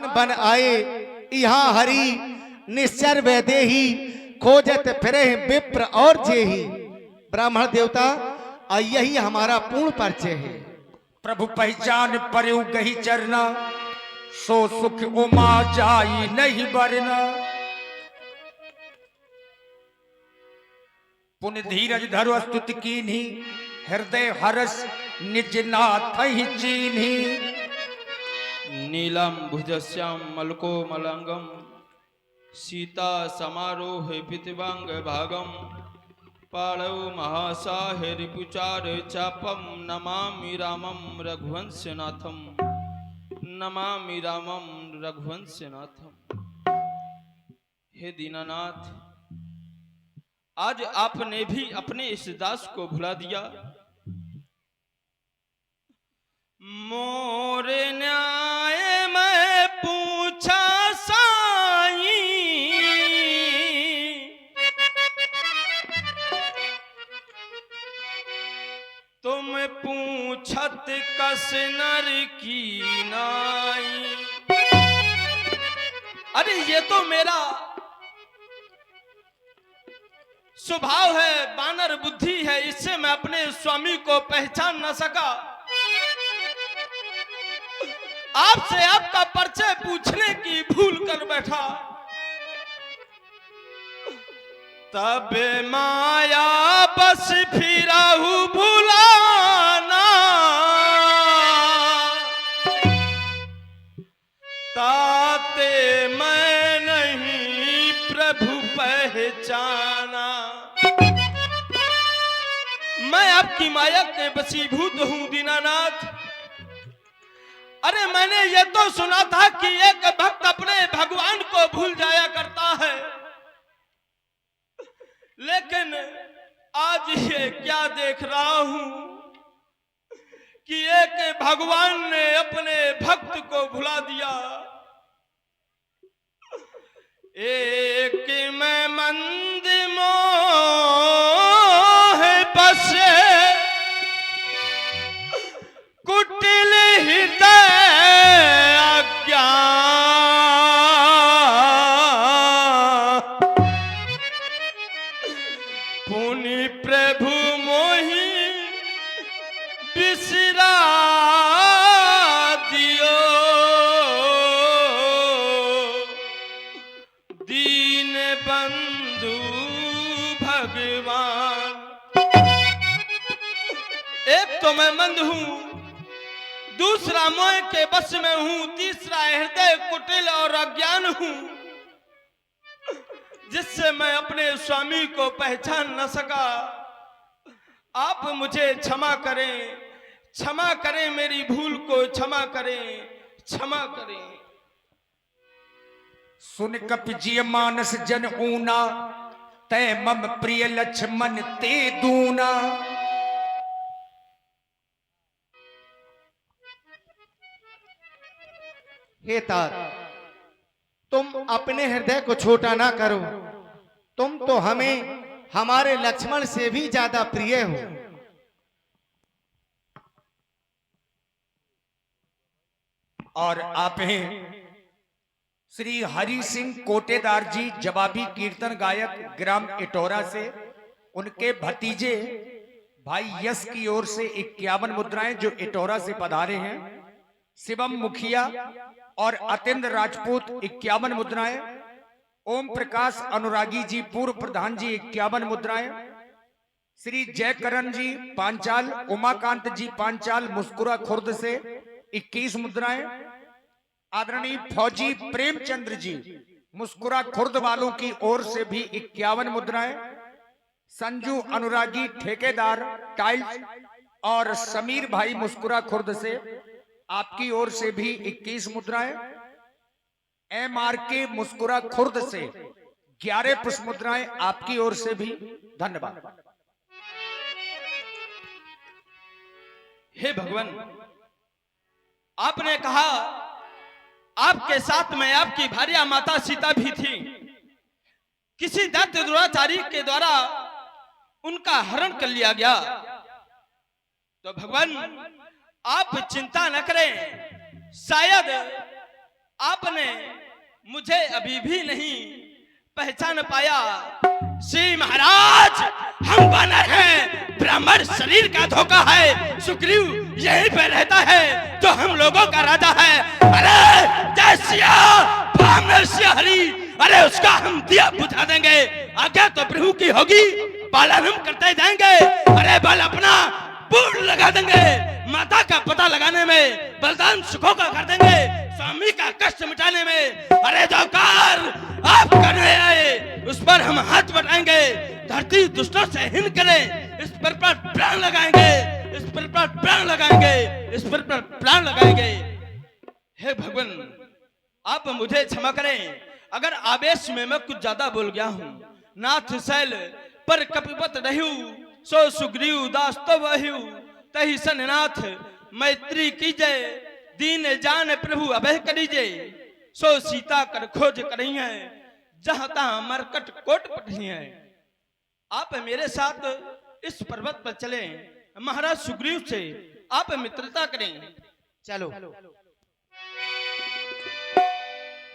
बन आए यहाँ हरि निश्चर वैदेही खोजत फिरे विप्र और जेही। ब्राह्मण देवता यही हमारा पूर्ण परिचय है। प्रभु पहचान परयु गही चरना, सो सुख उमा जाई नहीं बरना। पुण्य धीरज धरु स्तुति कीन्ही, हृदय हरस निज नाथ ही चीन्ही। नीलम भुजस्याम मलको मलंगम, सीता समारोह पितवांग भागम। पाणौ महासाहे रिपुचार चापम, नमामि रामम रघुवंशनाथम, नमामि रामम रघुवंशनाथम। हे दीनानाथ, आज आपने भी अपने इस दास को भुला दिया। मोरे न्याय मैं पूछा साई, तुम पूछत कस नर की नाई। अरे ये तो मेरा स्वभाव है, बानर बुद्धि है, इससे मैं अपने स्वामी को पहचान न सका। आपसे आपका परिचय पूछने की भूल कर बैठा। तब माया बस फिराहू भुलाना, ताते मैं नहीं प्रभु पहचाना। मैं आपकी माया के वशीभूत हूं दीनानाथ। अरे मैंने ये तो सुना था कि एक भक्त अपने भगवान को भूल जाया करता है, लेकिन आज ये क्या देख रहा हूं कि एक भगवान ने अपने भक्त को भुला दिया। एक में मंद मोह बसे, कुटिल हृदय अज्ञान। पुनि प्रभु मोहि बिसरा दियो, दीन बंधु भगवान। एक तो मैं मंद हूं, दूसरा मोह के बस में हूं, तीसरा हृदय कुटिल और अज्ञान हूं, जिससे मैं अपने स्वामी को पहचान न सका। आप मुझे क्षमा करें, क्षमा करें, मेरी भूल को क्षमा करें, क्षमा करें। सुन कपिजिय मानस जन ऊना, तय मम प्रिय लक्ष्मण ते दूना। हे तात, तुम अपने हृदय को छोटा ना करो। तुम तो हमें हमारे लक्ष्मण से भी ज्यादा प्रिय हो। और आप हैं श्री हरि सिंह कोटेदार जी, जवाबी कीर्तन गायक ग्राम इटोरा से। उनके भतीजे भाई यश की ओर से 51 मुद्राएं जो इटोरा से पधारे हैं। शिवम मुखिया और अतेंद्र राजपूत 51 मुद्राएं। ओम प्रकाश अनुरागी जी पूर्व प्रधान जी 51 मुद्राएं। श्री जयकरण जी पांचाल, उमाकांत जी पांचाल मुस्कुरा खुर्द से 21 मुद्राएं। आदरणीय फौजी प्रेमचंद्र जी मुस्कुरा खुर्द वालों की ओर से भी 51 मुद्राएं। संजू अनुरागी ठेकेदार टाइल्स और समीर भाई मुस्कुरा खुर्द से आपकी ओर से भी 21 मुद्राएं। MRK मुस्कुरा खुर्द से 11 पुष्प मुद्राएं आपकी ओर से भी। धन्यवाद। हे भगवान, आपने कहा आपके साथ में आपकी भार्या माता सीता भी थी। किसी दैत्य दुराचारी के द्वारा उनका हरण कर लिया गया। तो भगवान आप चिंता न करें, शायद आपने मुझे अभी भी नहीं पहचान पाया। श्री महाराज, हम वानर हैं, ब्राह्मण शरीर का धोखा है। सुग्रीव यहीं पे रहता है जो हम लोगों का राजा है। अरे जय सिया ब्राह्मण सिया हरि, अरे उसका हम दिया बुझा देंगे। आज्ञा तो प्रभु की होगी, पालन हम करते जाएंगे। अरे बल अपना पूर्ण लगा देंगे, माता का पता लगाने में बलिदान सुखों का कर देंगे, स्वामी का कष्ट मिटाने में। अरे जो कार आप करने आए उस पर हम हाथ बढ़ाएंगे। धरती दुष्टों से हीन करें, इस पर प्राण लगाएंगे, इस पर प्राण लगाएंगे, इस पर प्राण लगाएंगे। हे भगवान, आप मुझे क्षमा करें अगर आवेश में मैं कुछ ज्यादा बोल गया हूँ। नाथ शैल पर कपिपत रहू, सो सुग्रीव दास तो वहु। तही सननाथ मैत्री कीजय, दीन जान प्रभु अभय करीजे। सो सीता कर खोज करी है, जहां तहां मरकट कोट पटी है। आप मेरे साथ इस पर्वत पर चलें, महाराज सुग्रीव से आप मित्रता करें। चलो।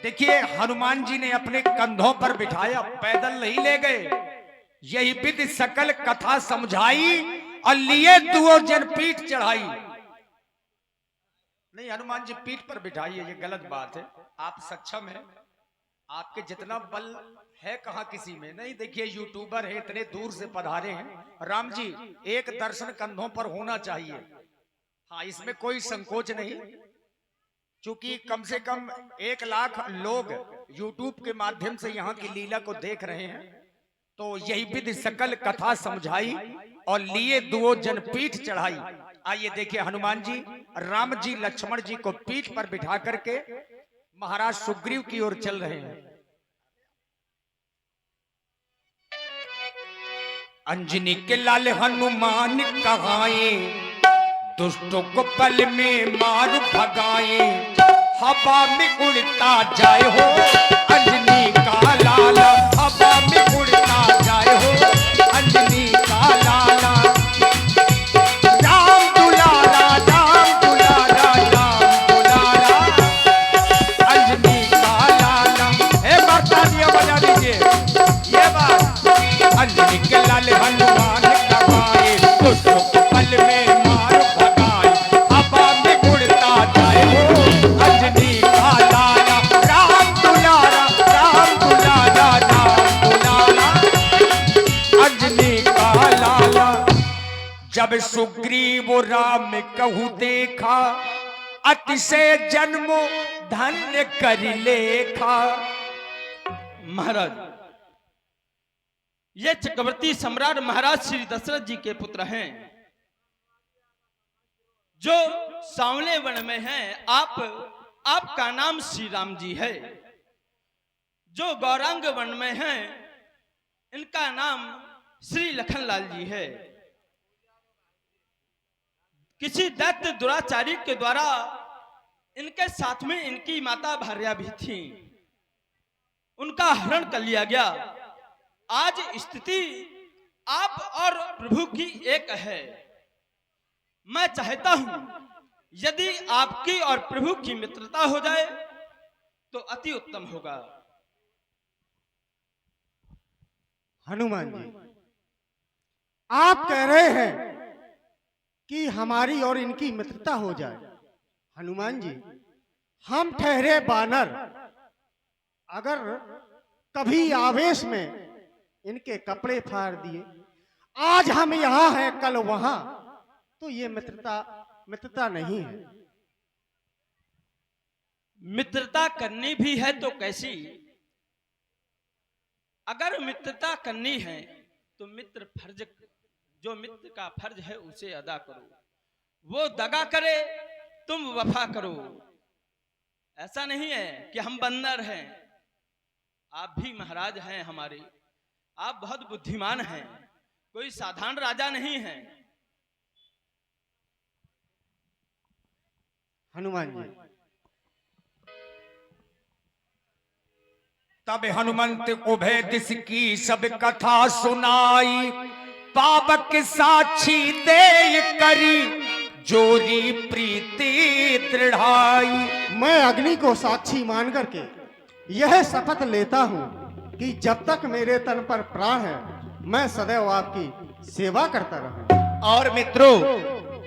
देखिए, हनुमान जी ने अपने कंधों पर बिठाया, पैदल नहीं ले गए। यही विधि सकल कथा समझाई और लिए दुओ जन पीठ चढ़ाई। नहीं, हनुमान जी पीठ पर बिठाइए, ये गलत बात है। आप सक्षम हैं, आपके जितना बल है कहां किसी में नहीं। देखिए, यूट्यूबर है, इतने दूर से पधारे हैं। राम जी, एक दर्शन कंधों पर होना चाहिए। हाँ, इसमें कोई संकोच नहीं, क्योंकि कम से कम 1 लाख लोग यूट्यूब के माध्यम से यहाँ की लीला को देख रहे हैं। तो यही विधि सकल कथा समझाई और लिए दुओ जन पीठ चढ़ाई। आइए देखिए, हनुमान जी राम जी लक्ष्मण जी को पीठ पर बिठा करके महाराज सुग्रीव की ओर चल रहे हैं। अंजनी के लाल हनुमान कहाए, दुष्टों को पल में मार भगाए। हवा में उड़ता जाए हो अंजनी का लाला, हवा में उड़ता जाए हो अंजनी का लाला। राम दुलारा, राम दुलारा, राम दुलारा, अंजनी का लाला। एक बार तालियां बजा दीजिए। ये बात, अंजनी के लाल हनुमान कहाए, दुष्टों को पल में मार भगाए। हवा में उड़ता जाए हो अंजनी का लाला। राम दुलारा, राम दुलारा, राम दुलारा, अंजनी का लाला। जब सुग्रीव राम कहू देखा, अतिशय जन्मो धन्य कर लेखा। महाराज, ये चक्रवर्ती सम्राट महाराज श्री दशरथ जी के पुत्र हैं, जो सांवले वन में हैं। आपका नाम श्री राम जी है। जो गौरांग वन में हैं, इनका नाम श्री लखनलाल जी है। किसी दैत्य दुराचारी के द्वारा इनके साथ में इनकी माता भार्या भी थी, उनका हरण कर लिया गया। आज स्थिति आप और प्रभु की एक है। मैं चाहता हूं यदि आपकी और प्रभु की मित्रता हो जाए तो अति उत्तम होगा। हनुमान जी, आप कह रहे हैं कि हमारी और इनकी मित्रता हो जाए। हनुमान जी, हम ठहरे बानर, अगर कभी आवेश में इनके कपड़े फाड़ दिए, आज हम यहां हैं कल वहां, तो ये मित्रता नहीं है। मित्रता करनी भी है तो कैसी? अगर मित्रता करनी है तो जो मित्र का फर्ज है उसे अदा करो। वो दगा करे, तुम वफा करो। ऐसा नहीं है कि हम बंदर हैं। आप भी महाराज हैं हमारे, आप बहुत बुद्धिमान हैं, कोई साधारण राजा नहीं है। हनुमान जी, तब हनुमंत उभय दिस की सब कथा सुनाई। पावक साक्षी दे करी जोरी प्रीति दृढ़ाई। मैं अग्नि को साक्षी मान करके यह शपथ लेता हूँ कि जब तक मेरे तन पर प्राण है मैं सदैव आपकी सेवा करता रहूं। और मित्रों,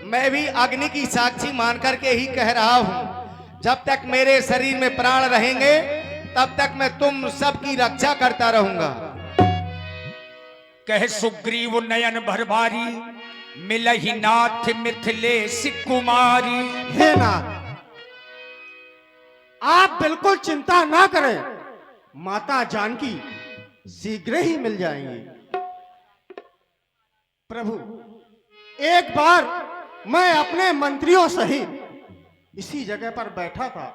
मैं भी अग्नि की साक्षी मान करके ही कह रहा हूं, जब तक मेरे शरीर में प्राण रहेंगे तब तक मैं तुम सबकी रक्षा करता रहूंगा। कह सुग्रीव नयन भरभारी, मिलहि नाथ मिथिलेश कुमारी। हे नाथ, आप बिल्कुल चिंता ना करें, माता जानकी शीघ्र ही मिल जाएंगी। प्रभु, एक बार मैं अपने मंत्रियों सहित इसी जगह पर बैठा था,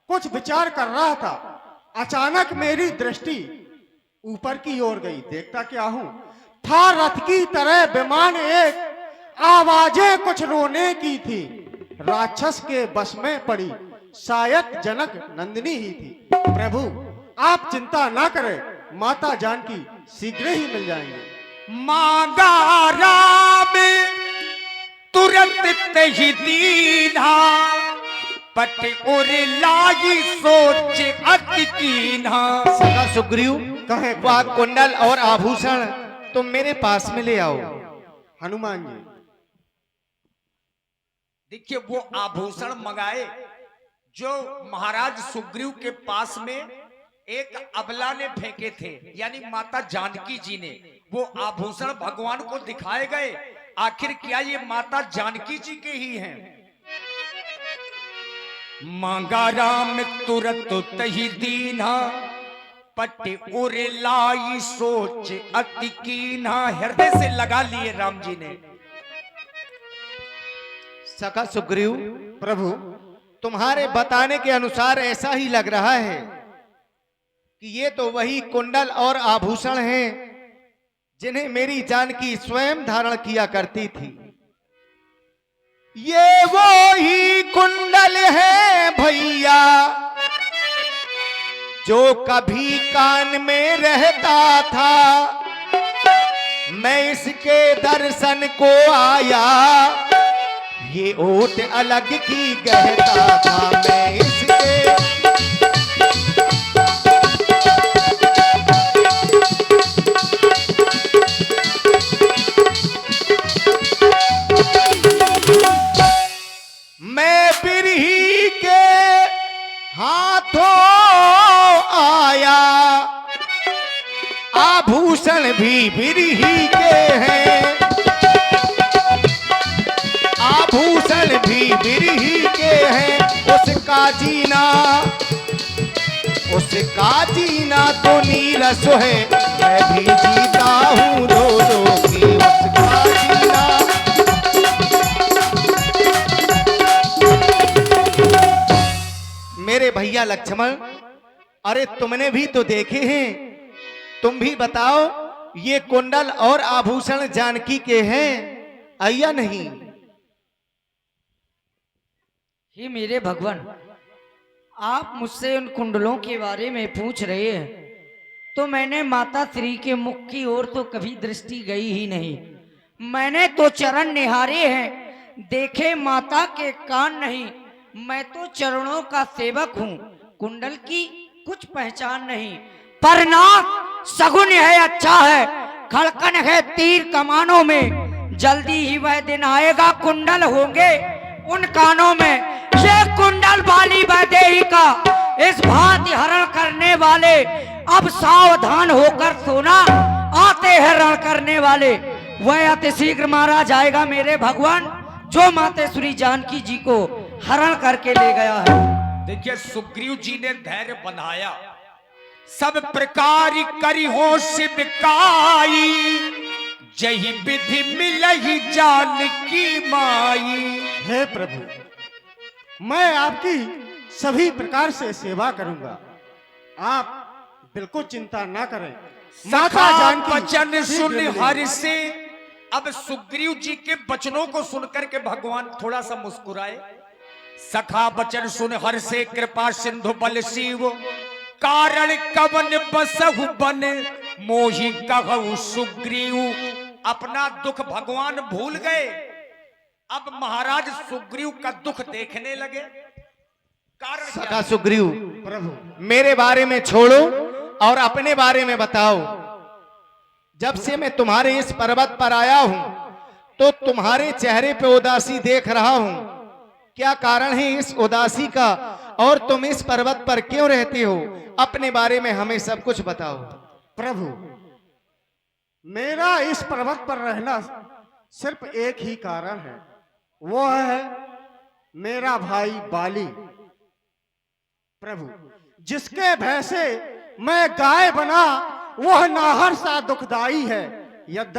कुछ विचार कर रहा था। अचानक मेरी दृष्टि ऊपर की ओर गई। देखता क्या हूं, था रथ की तरह विमान एक, आवाजें कुछ रोने की थी। राक्षस के बस में पड़ी, शायद जनक नंदिनी ही थी। प्रभु, आप चिंता ना करें, माता जानकी शीघ्र ही मिल जाएंगे। मांगा राम तुरंत तहि दीन्हा, पट और लाई सोच अति कीन्हा। सखा सुग्रीव, कहे वह कुंडल और आभूषण तुम मेरे पास में ले आओ। हनुमान जी, देखिए वो आभूषण मंगाए जो महाराज सुग्रीव के पास में एक अबला ने फेंके थे, यानी माता जानकी जी ने। वो आभूषण भगवान को दिखाए गए। आखिर क्या ये माता जानकी जी के ही हैं? मांगा राम तुरत तहि दीन्हा, पट उर लाई सोच अति कीन्हा। हृदय से लगा लिए राम जी ने। सखा सुग्रीव, प्रभु, तुम्हारे बताने के अनुसार ऐसा ही लग रहा है कि ये तो वही कुंडल और आभूषण हैं जिन्हें मेरी जानकी स्वयं धारण किया करती थी। ये वो ही कुंडल है भैया जो कभी कान में रहता था, मैं इसके दर्शन को आया, ये ओट अलग की गहता था, मैं इसके। मैं बिरही के हाथों आया, आभूषण भी बिरही के हैं, आभूषण भी बिरही के हैं। उसका जीना तो नीरस है, मैं भी जीता हूँ दो दो की उसका जीना। मेरे भैया लक्ष्मण, अरे तुमने भी तो देखे हैं, तुम भी बताओ ये कुंडल और आभूषण जानकी के हैं या नहीं? हे मेरे भगवान, आप मुझसे उन कुंडलों के बारे में पूछ रहे हैं तो मैंने माता श्री के मुख की ओर तो कभी दृष्टि गई ही नहीं। मैंने तो चरण निहारे हैं, देखे माता के कान नहीं। मैं तो चरणों का सेवक हूँ, कुंडल की कुछ पहचान नहीं। पर नाथ सगुन है, अच्छा है, खड़कन है तीर कमानों में। जल्दी ही वह दिन आएगा, कुंडल होंगे उन कानों में। ये कुंडल वाली वैदेही का इस भांति हरण करने वाले, अब सावधान होकर सोना, आते हैं रण करने वाले। वह अति शीघ्र मारा जाएगा मेरे भगवान, जो मातेश्वरी जानकी जी को हरण करके ले गया है। देखिए सुग्रीव जी ने धैर्य बनाया, सब प्रकार करी हो सिद्धकाई, जही विधि मिलहि जानकी माई। हे प्रभु, मैं आपकी सभी प्रकार से सेवा करूंगा, आप बिल्कुल चिंता ना करें। माता जानकी वचन सुन शीघ्र मिलेगी। हरि से। अब सुग्रीव जी के वचनों को सुनकर के भगवान थोड़ा सा मुस्कुराए। सखा वचन सुन हर से, कृपा सिंधु बल शिव, कारण कवन बसहु बन, मोहि कहु सुग्रीव। अपना दुख भगवान भूल गए, अब महाराज सुग्रीव का दुख देखने लगे। कारण क्या? सखा सुग्रीव, प्रभु मेरे बारे में छोड़ो और अपने बारे में बताओ। जब से मैं तुम्हारे इस पर्वत पर आया हूं तो तुम्हारे चेहरे पे उदासी देख रहा हूं। क्या कारण है इस उदासी का, और तुम इस पर्वत पर क्यों रहते हो? अपने बारे में हमें सब कुछ बताओ। प्रभु, मेरा इस पर्वत पर रहना सिर्फ एक ही कारण है, वो है मेरा भाई बाली। प्रभु, जिसके भय से मैं गाय बना, वह नाहर सा दुखदाई है। यद्यपि